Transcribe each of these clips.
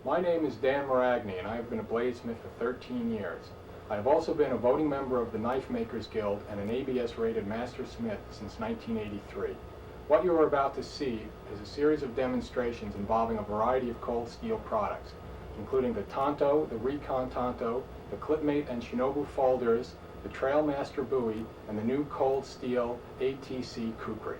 My name is Dan Maragni, and I have been a bladesmith for 13 years. I have also been a voting member of the Knife Makers Guild and an ABS-rated Master Smith since 1983. What you are about to see is a series of demonstrations involving a variety of cold steel products, including the Tanto, the Recon Tanto, the Clipmate and Shinobu folders, the Trailmaster buoy, and the new cold steel ATC kukri.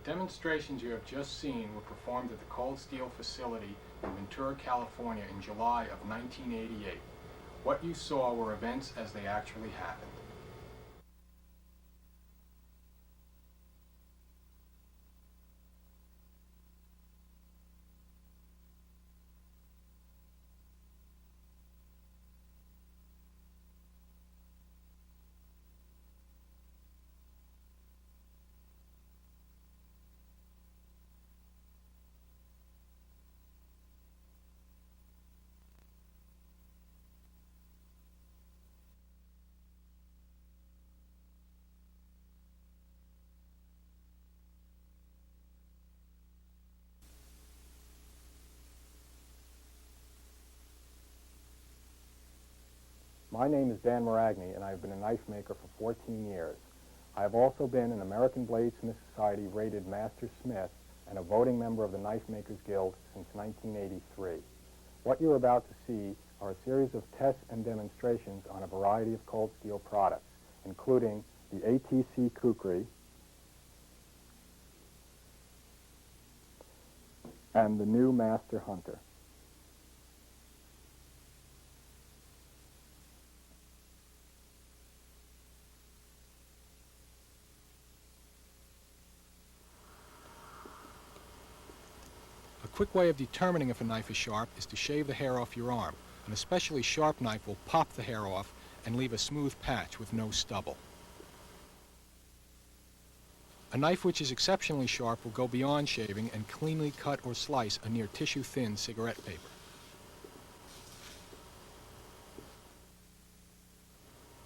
demonstrations you have just seen were performed at the Cold Steel facility in Ventura, California in July of 1988. What you saw were events as they actually happened. My name is Dan Maragni, and I have been a knife maker for 14 years. I have also been an American Bladesmiths Society rated Master Smith and a voting member of the Knife Makers Guild since 1983. What you're about to see are a series of tests and demonstrations on a variety of cold steel products, including the ATC Kukri and the new Master Hunter. A quick way of determining if a knife is sharp is to shave the hair off your arm. An especially sharp knife will pop the hair off and leave a smooth patch with no stubble. A knife which is exceptionally sharp will go beyond shaving and cleanly cut or slice a near tissue-thin cigarette paper.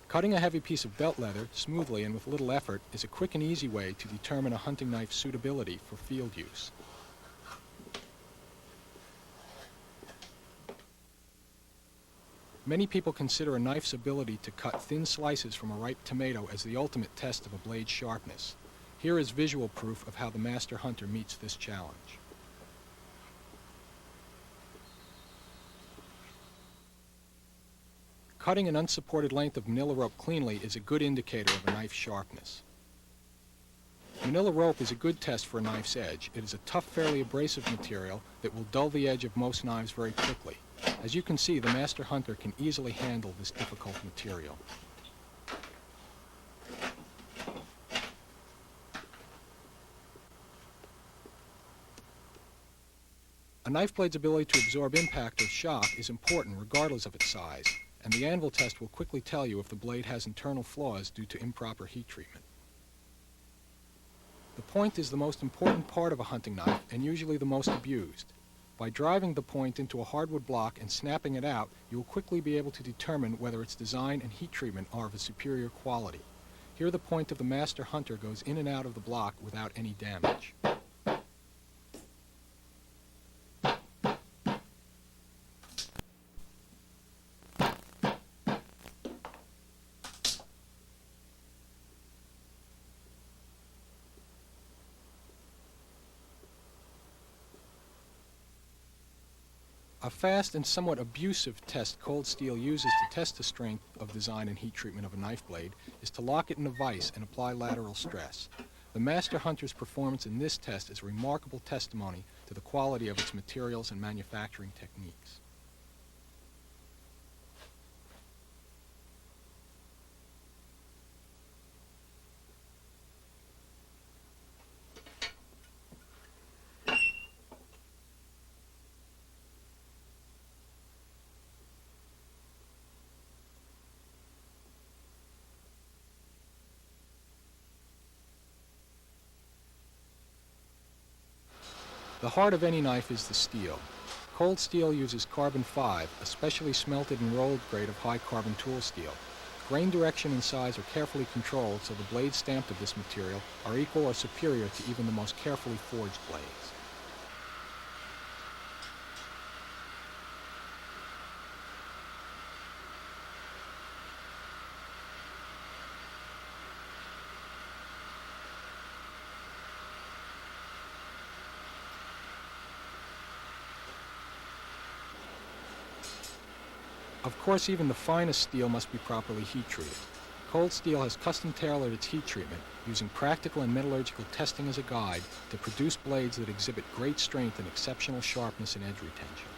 Cutting a heavy piece of belt leather smoothly and with little effort is a quick and easy way to determine a hunting knife's suitability for field use. Many people consider a knife's ability to cut thin slices from a ripe tomato as the ultimate test of a blade's sharpness. Here is visual proof of how the Master Hunter meets this challenge. Cutting an unsupported length of manila rope cleanly is a good indicator of a knife's sharpness. Manila rope is a good test for a knife's edge. It is a tough, fairly abrasive material that will dull the edge of most knives very quickly. As you can see, the Master Hunter can easily handle this difficult material. A knife blade's ability to absorb impact or shock is important regardless of its size, and the anvil test will quickly tell you if the blade has internal flaws due to improper heat treatment. The point is the most important part of a hunting knife and usually the most abused. By driving the point into a hardwood block and snapping it out, you will quickly be able to determine whether its design and heat treatment are of a superior quality. Here the point of the Master Hunter goes in and out of the block without any damage. A fast and somewhat abusive test Cold Steel uses to test the strength of design and heat treatment of a knife blade is to lock it in a vise and apply lateral stress. The Master Hunter's performance in this test is remarkable testimony to the quality of its materials and manufacturing techniques. The heart of any knife is the steel. Cold Steel uses carbon 5, a specially smelted and rolled grade of high carbon tool steel. Grain direction and size are carefully controlled so the blades stamped of this material are equal or superior to even the most carefully forged blades. Of course, even the finest steel must be properly heat treated. Cold Steel has custom-tailored its heat treatment, using practical and metallurgical testing as a guide to produce blades that exhibit great strength and exceptional sharpness and edge retention.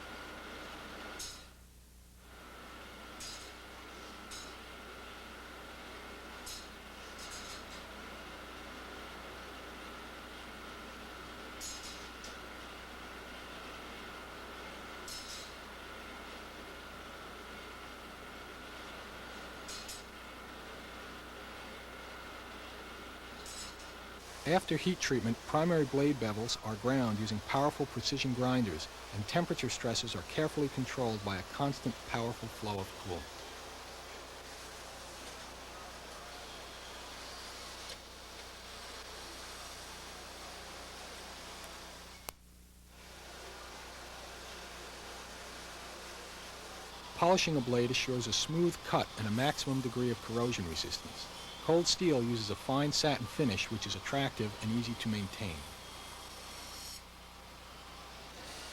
After heat treatment, primary blade bevels are ground using powerful precision grinders, and temperature stresses are carefully controlled by a constant, powerful flow of coolant. Polishing a blade assures a smooth cut and a maximum degree of corrosion resistance. Cold Steel uses a fine satin finish which is attractive and easy to maintain.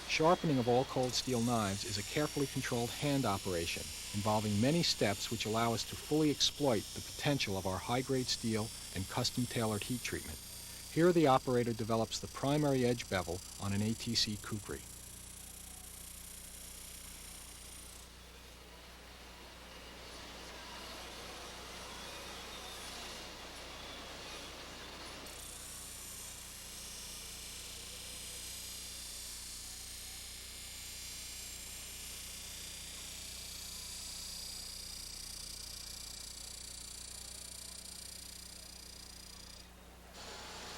Sharpening of all Cold Steel knives is a carefully controlled hand operation involving many steps which allow us to fully exploit the potential of our high-grade steel and custom-tailored heat treatment. Here the operator develops the primary edge bevel on an ATC kukri.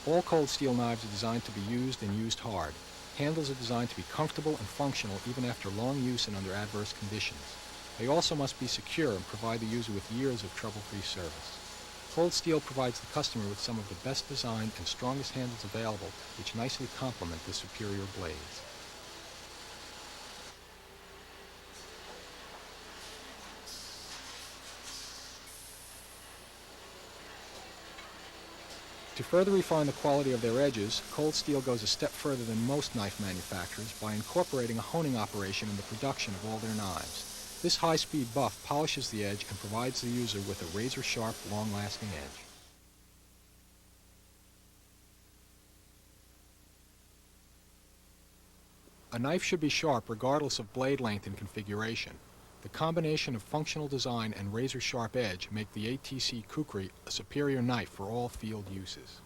All Cold Steel knives are designed to be used and used hard. Handles are designed to be comfortable and functional even after long use and under adverse conditions. They also must be secure and provide the user with years of trouble-free service. Cold Steel provides the customer with some of the best designed and strongest handles available, which nicely complement the superior blades. To further refine the quality of their edges, Cold Steel goes a step further than most knife manufacturers by incorporating a honing operation in the production of all their knives. This high-speed buff polishes the edge and provides the user with a razor-sharp, long-lasting edge. A knife should be sharp regardless of blade length and configuration. The combination of functional design and razor-sharp edge make the ATC kukri a superior knife for all field uses.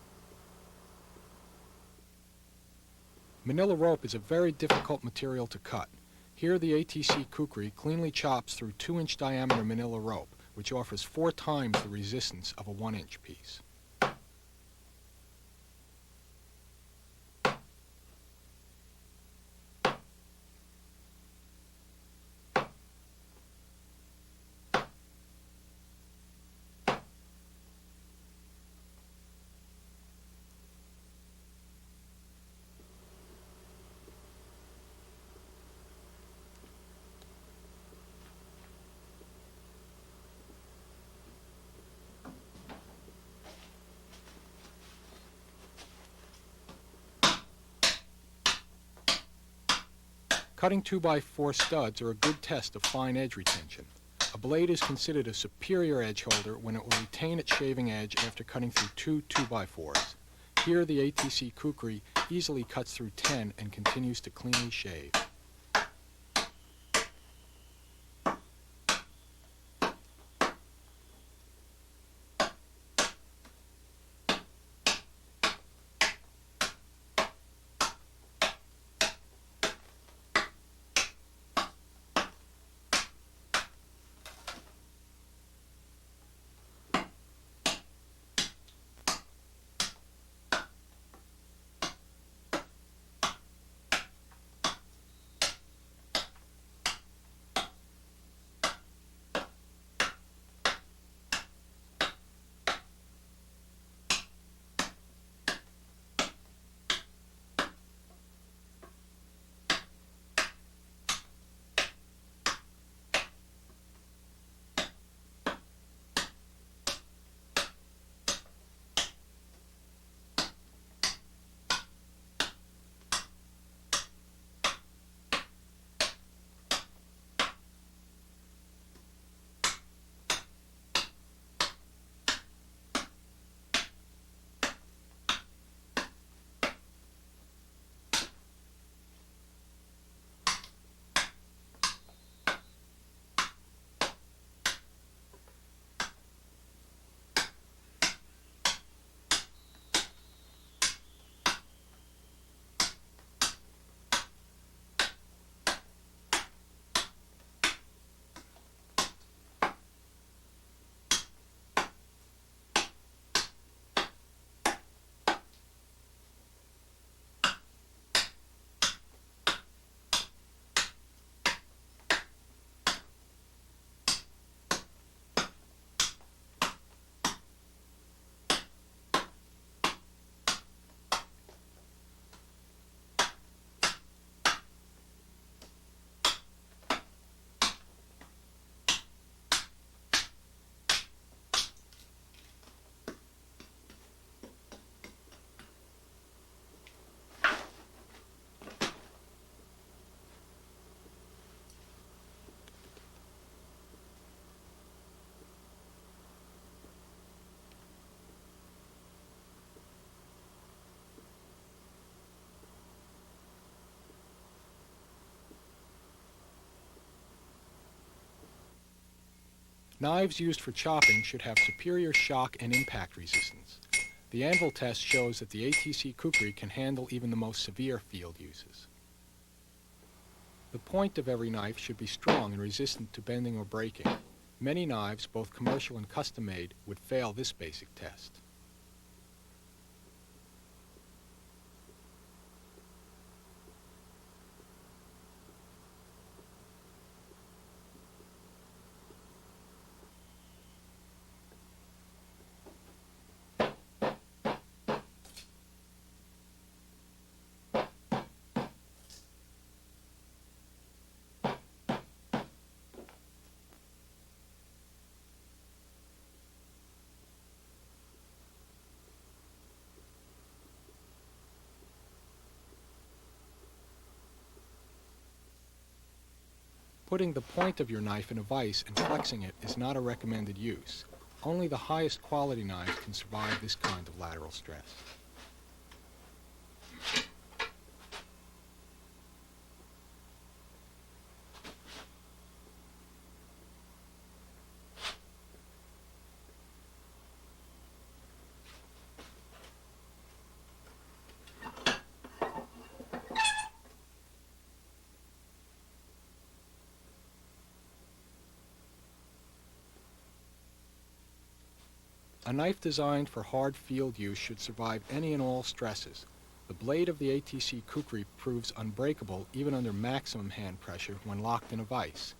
Manila rope is a very difficult material to cut. Here the ATC kukri cleanly chops through 2-inch diameter manila rope, which offers 4 times the resistance of a 1-inch piece. Cutting 2x4 studs are a good test of fine edge retention. A blade is considered a superior edge holder when it will retain its shaving edge after cutting through 2 2x4s. Here the ATC kukri easily cuts through 10 and continues to cleanly shave. Knives used for chopping should have superior shock and impact resistance. The anvil test shows that the ATC kukri can handle even the most severe field uses. The point of every knife should be strong and resistant to bending or breaking. Many knives, both commercial and custom-made, would fail this basic test. Putting the point of your knife in a vise and flexing it is not a recommended use. Only the highest quality knives can survive this kind of lateral stress. A knife designed for hard field use should survive any and all stresses. The blade of the ATC kukri proves unbreakable even under maximum hand pressure when locked in a vise.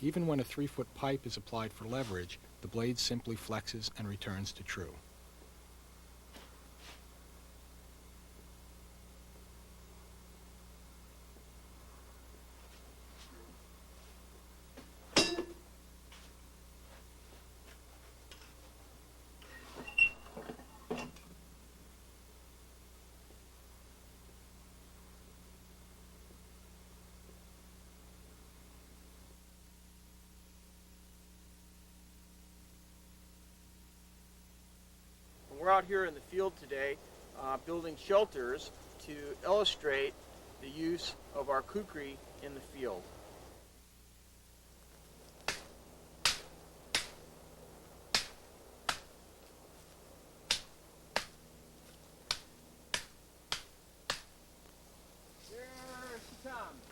Even when a 3-foot pipe is applied for leverage, the blade simply flexes and returns to true. We're out here in the field today building shelters to illustrate the use of our kukri in the field. There she comes.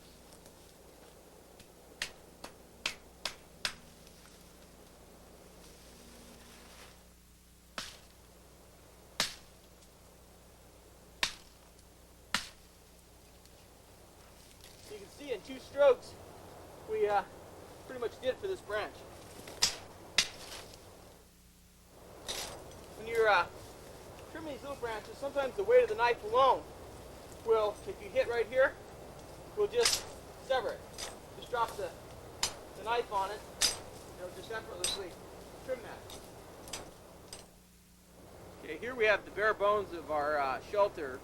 You can see in 2 strokes, we pretty much did it for this branch. When you're trimming these little branches, sometimes the weight of the knife alone will, if you hit right here, will just sever it. Just drop the knife on it, it'll just effortlessly trim that. Okay, here we have the bare bones of our shelter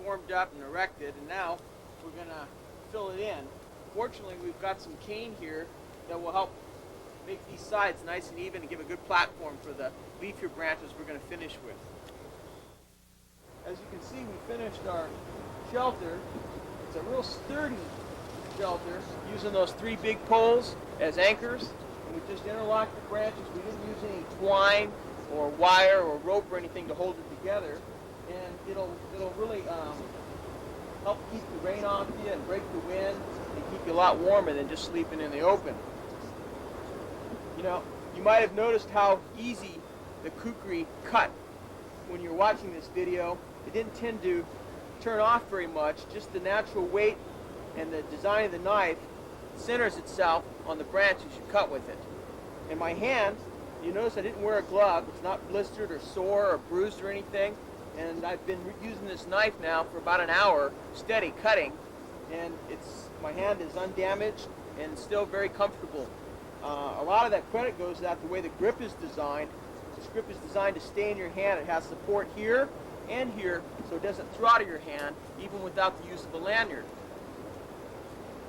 formed up and erected, and now we're going to fill it in. Fortunately, we've got some cane here that will help make these sides nice and even and give a good platform for the leafier branches we're going to finish with. As you can see, we finished our shelter. It's a real sturdy shelter using those 3 big poles as anchors, and we just interlocked the branches. We didn't use any twine or wire or rope or anything to hold it together, and it'll really help keep the rain off you and break the wind and keep you a lot warmer than just sleeping in the open. You know, you might have noticed how easy the kukri cut when you're watching this video. It didn't tend to turn off very much. Just the natural weight and the design of the knife centers itself on the branch as you cut with it. In my hand, you notice I didn't wear a glove. It's not blistered or sore or bruised or anything. And I've been using this knife now for about an hour, steady cutting, and my hand is undamaged and still very comfortable. A lot of that credit goes to the way the grip is designed. This grip is designed to stay in your hand. It has support here and here, so it doesn't throw out of your hand, even without the use of a lanyard.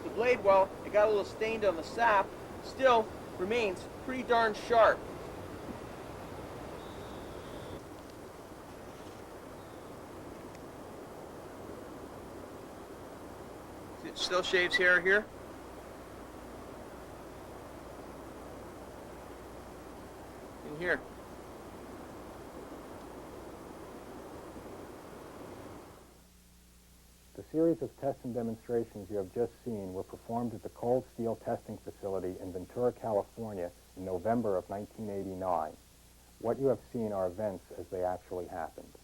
The blade, while it got a little stained on the sap, still remains pretty darn sharp. See, it still shaves hair here. In here. The series of tests and demonstrations you have just seen were performed at the Cold Steel Testing Facility in Ventura, California in November of 1989. What you have seen are events as they actually happened.